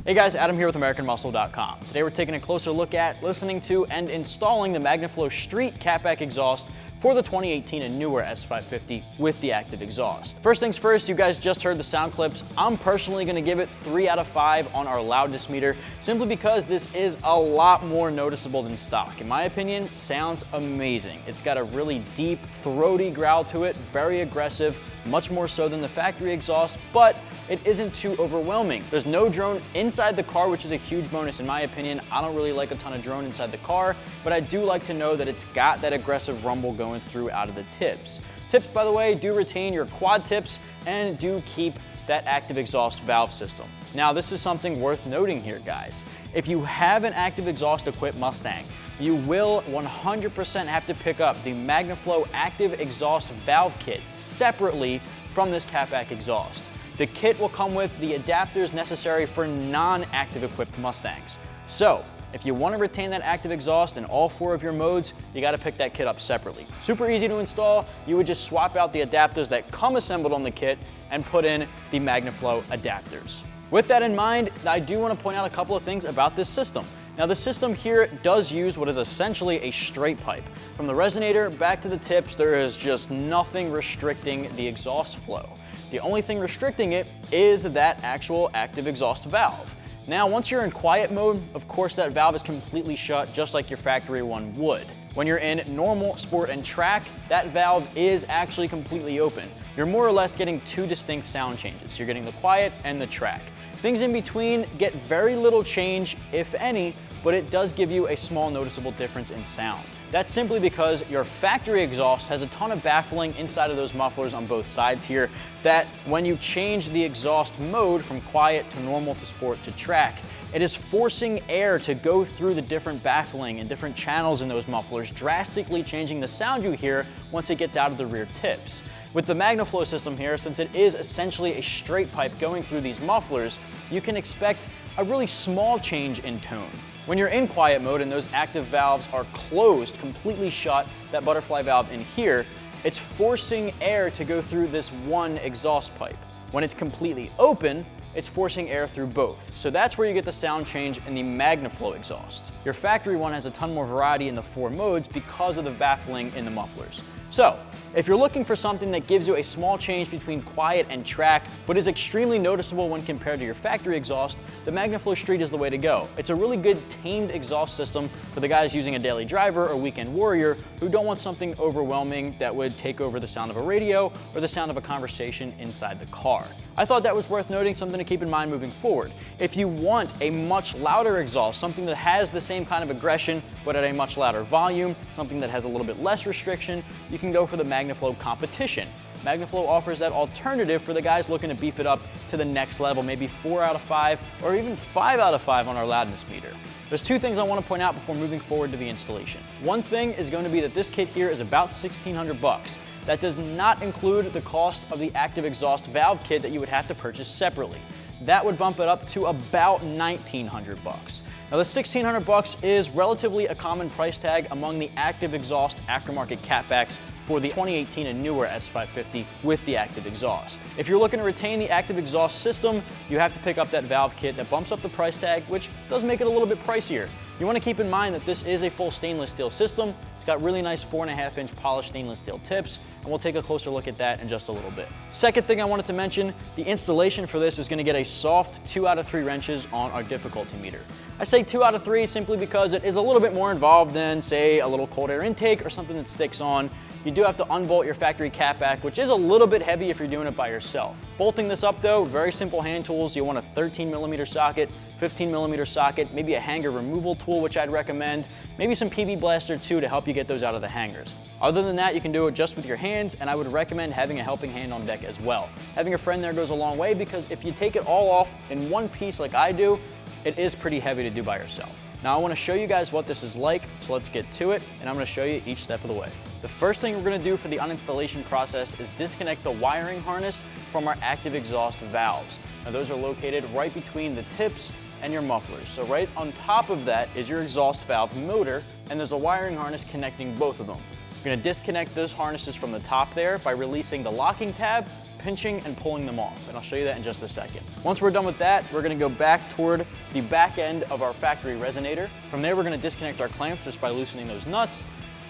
Hey guys, Adam here with AmericanMuscle.com. Today we're taking a closer look at, listening to, and installing the Magnaflow Street catback exhaust for the 2018 and newer S550 with the active exhaust. First things first, you guys just heard the sound clips. I'm personally gonna give it 3 out of 5 on our loudness meter, simply because this is a lot more noticeable than stock. In my opinion, sounds amazing. It's got a really deep, throaty growl to it, very aggressive, much more so than the factory exhaust, but it isn't too overwhelming. There's no drone inside the car, which is a huge bonus in my opinion. I don't really like a ton of drone inside the car, but I do like to know that it's got that aggressive rumble going through out of the tips. Tips, by the way, do retain your quad tips and do keep that active exhaust valve system. Now, this is something worth noting here, guys. If you have an active exhaust equipped Mustang, you will 100% have to pick up the Magnaflow active exhaust valve kit separately from this catback exhaust. The kit will come with the adapters necessary for non-active equipped Mustangs. So, if you want to retain that active exhaust in all 4 of your modes, you got to pick that kit up separately. Super easy to install. You would just swap out the adapters that come assembled on the kit and put in the Magnaflow adapters. With that in mind, I do want to point out a couple of things about this system. Now, the system here does use what is essentially a straight pipe. From the resonator back to the tips, there is just nothing restricting the exhaust flow. The only thing restricting it is that actual active exhaust valve. Now, once you're in quiet mode, of course that valve is completely shut, just like your factory one would. When you're in normal, sport, and track, that valve is actually completely open. You're more or less getting 2 distinct sound changes. You're getting the quiet and the track. Things in between get very little change, if any, but it does give you a small noticeable difference in sound. That's simply because your factory exhaust has a ton of baffling inside of those mufflers on both sides here that when you change the exhaust mode from quiet to normal to sport to track, it is forcing air to go through the different baffling and different channels in those mufflers, drastically changing the sound you hear once it gets out of the rear tips. With the Magnaflow system here, since it is essentially a straight pipe going through these mufflers, you can expect a really small change in tone. When you're in quiet mode and those active valves are closed, completely shut, that butterfly valve in here, it's forcing air to go through this one exhaust pipe. When it's completely open, it's forcing air through both. So that's where you get the sound change in the Magnaflow exhausts. Your factory one has a ton more variety in the 4 modes because of the baffling in the mufflers. So, if you're looking for something that gives you a small change between quiet and track, but is extremely noticeable when compared to your factory exhaust, the Magnaflow Street is the way to go. It's a really good tamed exhaust system for the guys using a daily driver or weekend warrior who don't want something overwhelming that would take over the sound of a radio or the sound of a conversation inside the car. I thought that was worth noting, something to keep in mind moving forward. If you want a much louder exhaust, something that has the same kind of aggression but at a much louder volume, something that has a little bit less restriction, you can go for the Magnaflow Competition. Magnaflow offers that alternative for the guys looking to beef it up to the next level, maybe 4 out of 5 or even 5 out of 5 on our loudness meter. There's 2 things I want to point out before moving forward to the installation. One thing is going to be that this kit here is about $1,600. That does not include the cost of the active exhaust valve kit that you would have to purchase separately. That would bump it up to about $1,900. Now, the $1,600 is relatively a common price tag among the active exhaust aftermarket catbacks for the 2018 and newer S550 with the active exhaust. If you're looking to retain the active exhaust system, you have to pick up that valve kit that bumps up the price tag, which does make it a little bit pricier. You want to keep in mind that this is a full stainless steel system. It's got really nice 4.5-inch polished stainless steel tips, and we'll take a closer look at that in just a little bit. Second thing I wanted to mention, the installation for this is going to get a soft 2 out of 3 wrenches on our difficulty meter. I say 2 out of 3 simply because it is a little bit more involved than, say, a little cold air intake or something that sticks on. You do have to unbolt your factory catback, which is a little bit heavy if you're doing it by yourself. Bolting this up though, very simple hand tools. You want a 13mm socket, 15mm socket, maybe a hanger removal tool, which I'd recommend, maybe some PB Blaster too to help you get those out of the hangers. Other than that, you can do it just with your hands, and I would recommend having a helping hand on deck as well. Having a friend there goes a long way, because if you take it all off in one piece like I do, it is pretty heavy to do by yourself. Now I want to show you guys what this is like, so let's get to it, and I'm going to show you each step of the way. The first thing we're going to do for the uninstallation process is disconnect the wiring harness from our active exhaust valves. Now those are located right between the tips and your mufflers. So right on top of that is your exhaust valve motor, and there's a wiring harness connecting both of them. You're going to disconnect those harnesses from the top there by releasing the locking tab, pinching and pulling them off, and I'll show you that in just a second. Once we're done with that, we're going to go back toward the back end of our factory resonator. From there, we're going to disconnect our clamps just by loosening those nuts.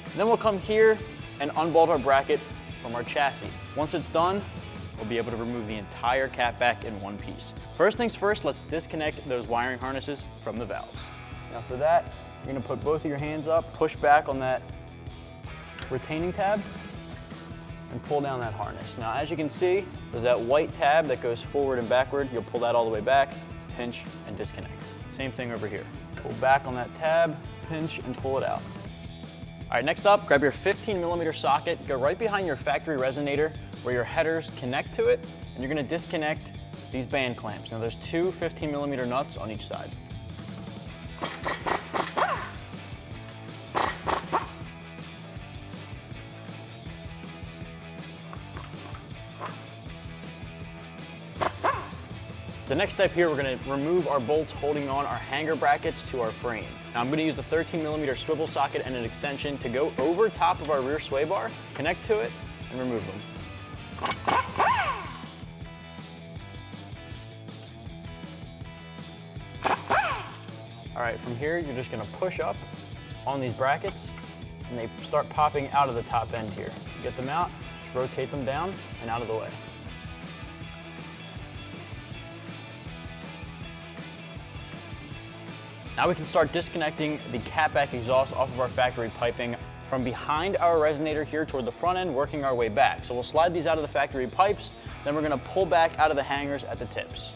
And then we'll come here and unbolt our bracket from our chassis. Once it's done, we'll be able to remove the entire catback in one piece. First things first, let's disconnect those wiring harnesses from the valves. Now for that, you're going to put both of your hands up, push back on that retaining tab, and pull down that harness. Now as you can see, there's that white tab that goes forward and backward. You'll pull that all the way back, pinch and disconnect. Same thing over here. Pull back on that tab, pinch and pull it out. All right, next up, grab your 15mm socket, go right behind your factory resonator where your headers connect to it, and you're gonna disconnect these band clamps. Now there's two 15mm nuts on each side. The next step here, we're going to remove our bolts holding on our hanger brackets to our frame. Now I'm going to use the 13mm swivel socket and an extension to go over top of our rear sway bar, connect to it, and remove them. All right, from here, you're just going to push up on these brackets, and they start popping out of the top end here. Get them out, just rotate them down, and out of the way. Now we can start disconnecting the catback exhaust off of our factory piping from behind our resonator here toward the front end, working our way back. So we'll slide these out of the factory pipes, then we're gonna pull back out of the hangers at the tips.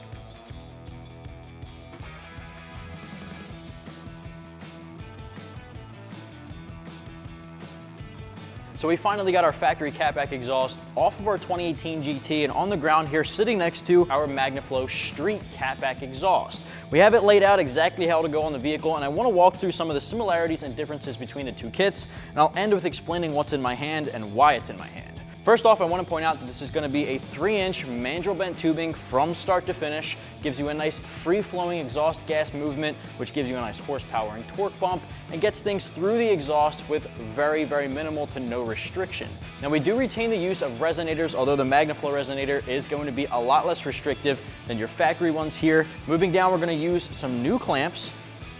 So we finally got our factory catback exhaust off of our 2018 GT and on the ground here sitting next to our Magnaflow street catback exhaust. We have it laid out exactly how to go on the vehicle, and I want to walk through some of the similarities and differences between the two kits, and I'll end with explaining what's in my hand and why it's in my hand. First off, I want to point out that this is going to be a 3-inch mandrel bent tubing from start to finish. Gives you a nice free-flowing exhaust gas movement, which gives you a nice horsepower and torque bump, and gets things through the exhaust with very, very minimal to no restriction. Now we do retain the use of resonators, although the Magnaflow resonator is going to be a lot less restrictive than your factory ones here. Moving down, we're going to use some new clamps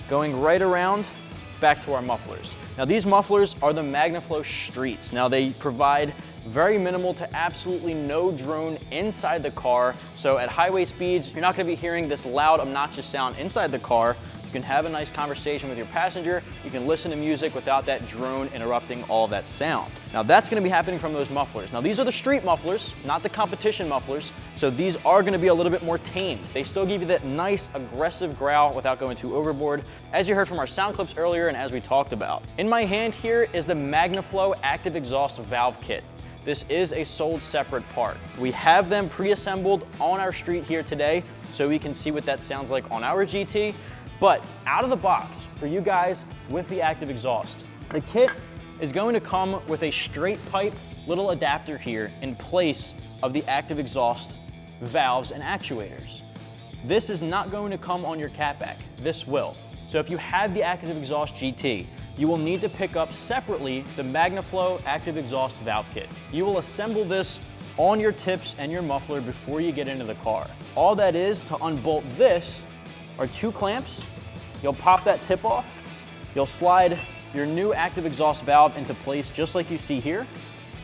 going right around back to our mufflers. Now these mufflers are the Magnaflow Streets. Now they provide very minimal to absolutely no drone inside the car. So at highway speeds, you're not gonna be hearing this loud, obnoxious sound inside the car. You can have a nice conversation with your passenger. You can listen to music without that drone interrupting all of that sound. Now that's gonna be happening from those mufflers. Now these are the street mufflers, not the competition mufflers. So these are gonna be a little bit more tamed. They still give you that nice aggressive growl without going too overboard, as you heard from our sound clips earlier and as we talked about. In my hand here is the Magnaflow active exhaust valve kit. This is a sold separate part. We have them pre-assembled on our street here today, so we can see what that sounds like on our GT. But out of the box, for you guys with the active exhaust, the kit is going to come with a straight pipe little adapter here in place of the active exhaust valves and actuators. This is not going to come on your catback. This will. So if you have the active exhaust GT, you will need to pick up separately the Magnaflow active exhaust valve kit. You will assemble this on your tips and your muffler before you get into the car. All that is to unbolt this are 2 clamps. You'll pop that tip off. You'll slide your new active exhaust valve into place just like you see here,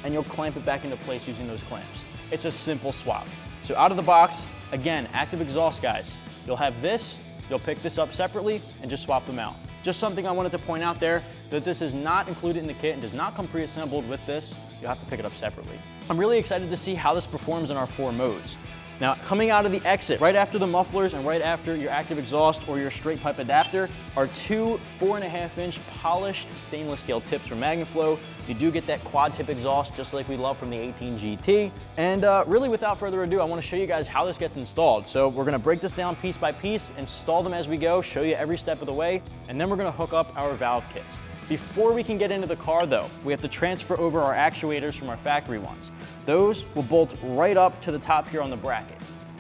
and you'll clamp it back into place using those clamps. It's a simple swap. So out of the box, again, active exhaust guys, you'll have this, you'll pick this up separately and just swap them out. Just something I wanted to point out there, that this is not included in the kit and does not come pre-assembled with this. You'll have to pick it up separately. I'm really excited to see how this performs in our 4 modes. Now, coming out of the exit, right after the mufflers and right after your active exhaust or your straight pipe adapter are 2 4.5-inch polished stainless steel tips from Magnaflow. You do get that quad tip exhaust just like we love from the 18 GT. And really without further ado, I want to show you guys how this gets installed. So we're going to break this down piece by piece, install them as we go, show you every step of the way, and then we're going to hook up our valve kits. Before we can get into the car though, we have to transfer over our actuators from our factory ones. Those will bolt right up to the top here on the bracket.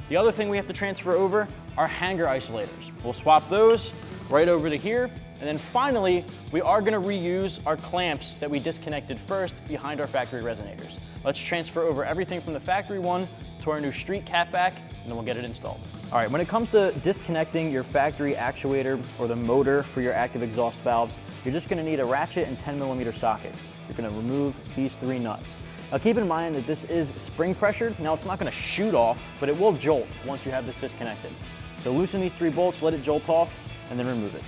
The other thing we have to transfer over are hanger isolators. We'll swap those right over to here. And then finally, we are gonna reuse our clamps that we disconnected first behind our factory resonators. Let's transfer over everything from the factory one to our new street catback, and then we'll get it installed. All right, when it comes to disconnecting your factory actuator or the motor for your active exhaust valves, you're just gonna need a ratchet and 10mm socket. You're gonna remove these 3 nuts. Now keep in mind that this is spring pressured. Now it's not gonna shoot off, but it will jolt once you have this disconnected. So loosen these 3 bolts, let it jolt off, and then remove it.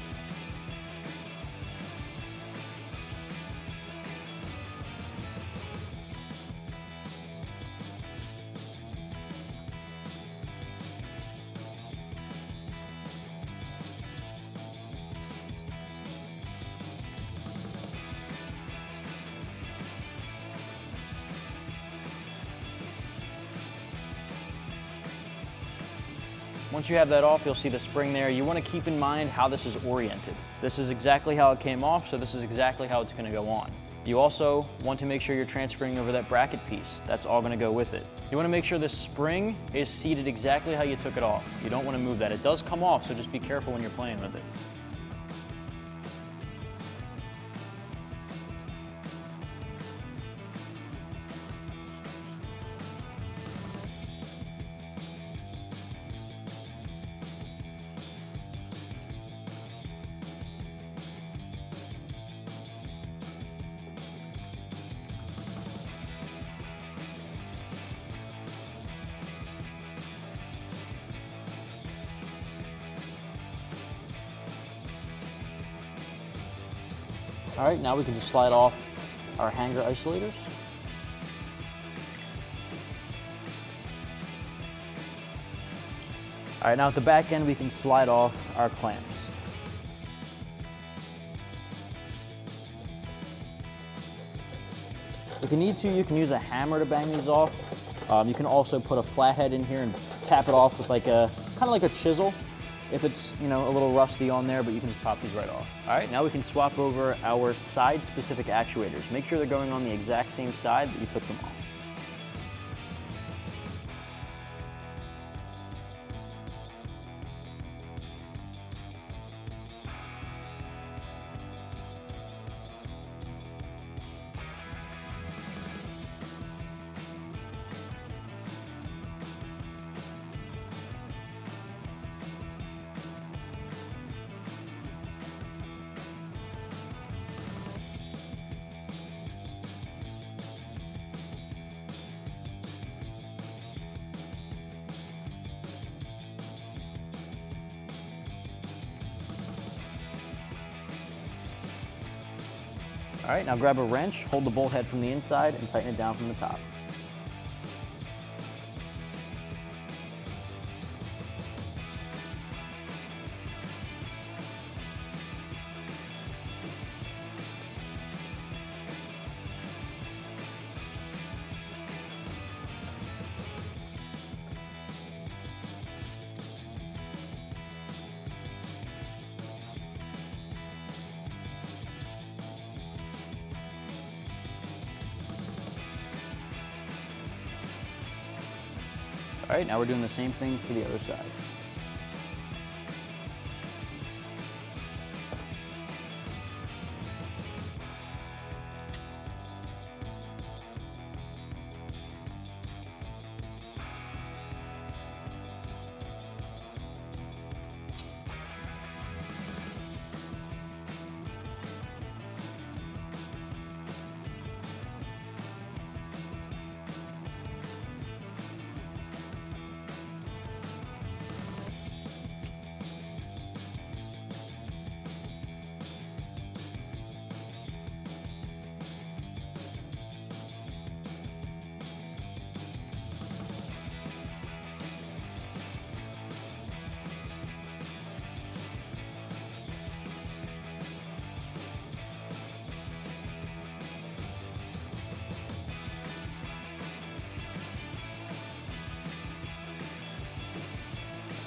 Once you have that off, you'll see the spring there. You want to keep in mind how this is oriented. This is exactly how it came off, so this is exactly how it's going to go on. You also want to make sure you're transferring over that bracket piece. That's all going to go with it. You want to make sure the spring is seated exactly how you took it off. You don't want to move that. It does come off, so just be careful when you're playing with it. All right, now we can just slide off our hanger isolators. All right, now at the back end, we can slide off our clamps. If you need to, you can use a hammer to bang these off. You can also put a flathead in here and tap it off with like kind of like a chisel. If it's, a little rusty on there, but you can just pop these right off. All right, now we can swap over our side-specific actuators. Make sure they're going on the exact same side that you took them off. All right, now grab a wrench, hold the bolt head from the inside, and tighten it down from the top. All right, now we're doing the same thing for the other side.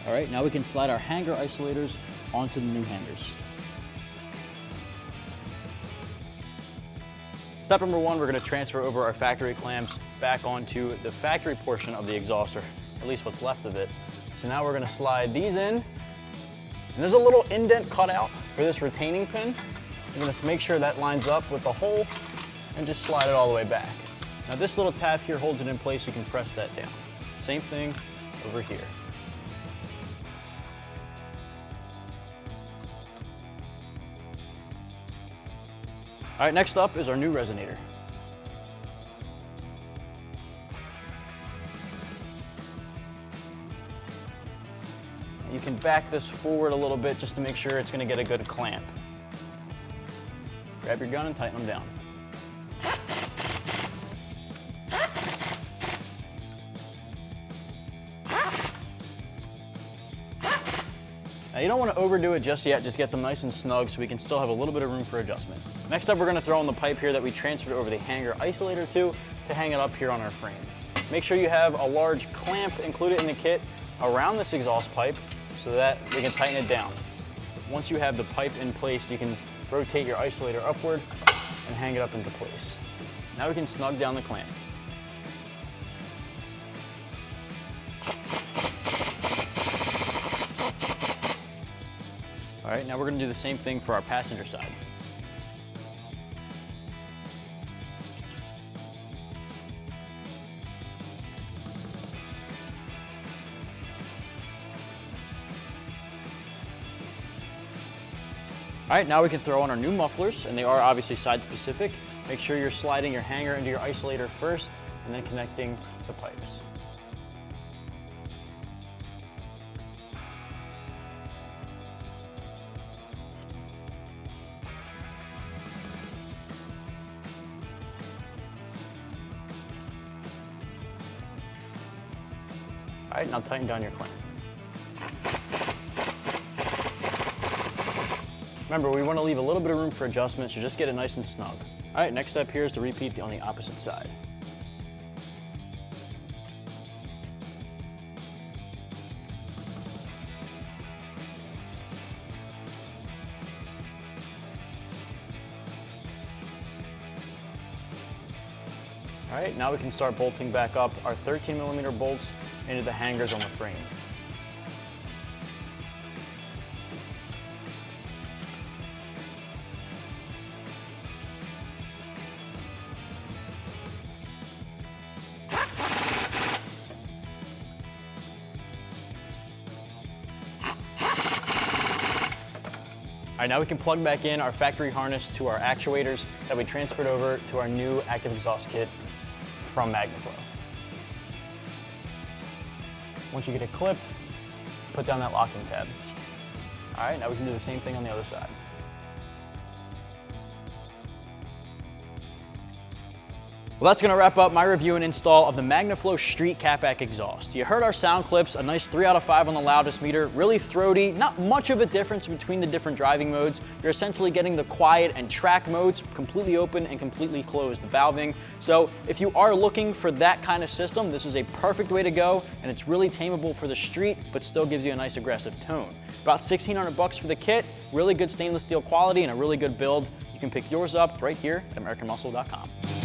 All right, now we can slide our hanger isolators onto the new hangers. Step number one, we're going to transfer over our factory clamps back onto the factory portion of the exhaust, or at least what's left of it. So now we're going to slide these in, and there's a little indent cut out for this retaining pin. You're going to make sure that lines up with the hole and just slide it all the way back. Now this little tab here holds it in place, you can press that down. Same thing over here. All right, next up is our new resonator. You can back this forward a little bit just to make sure it's going to get a good clamp. Grab your gun and tighten them down. Now you don't want to overdo it just yet, just get them nice and snug so we can still have a little bit of room for adjustment. Next up, we're going to throw in the pipe here that we transferred over the hanger isolator to hang it up here on our frame. Make sure you have a large clamp included in the kit around this exhaust pipe so that we can tighten it down. Once you have the pipe in place, you can rotate your isolator upward and hang it up into place. Now we can snug down the clamp. All right, now we're going to do the same thing for our passenger side. All right, now we can throw on our new mufflers, and they are obviously side specific. Make sure you're sliding your hanger into your isolator first and then connecting the pipes. All right, now tighten down your clamp. Remember, we want to leave a little bit of room for adjustment, so just get it nice and snug. All right, next step here is to repeat on the opposite side. All right, now we can start bolting back up our 13mm bolts into the hangers on the frame. All right, now we can plug back in our factory harness to our actuators that we transferred over to our new active exhaust kit from Magnaflow. Once you get it clipped, put down that locking tab. All right, now we can do the same thing on the other side. Well, that's going to wrap up my review and install of the Magnaflow Street Catback exhaust. You heard our sound clips, a nice 3 out of 5 on the loudest meter, really throaty, not much of a difference between the different driving modes. You're essentially getting the quiet and track modes, completely open and completely closed valving. So if you are looking for that kind of system, this is a perfect way to go, and it's really tameable for the street, but still gives you a nice aggressive tone. About $1,600 for the kit, really good stainless steel quality and a really good build. You can pick yours up right here at AmericanMuscle.com.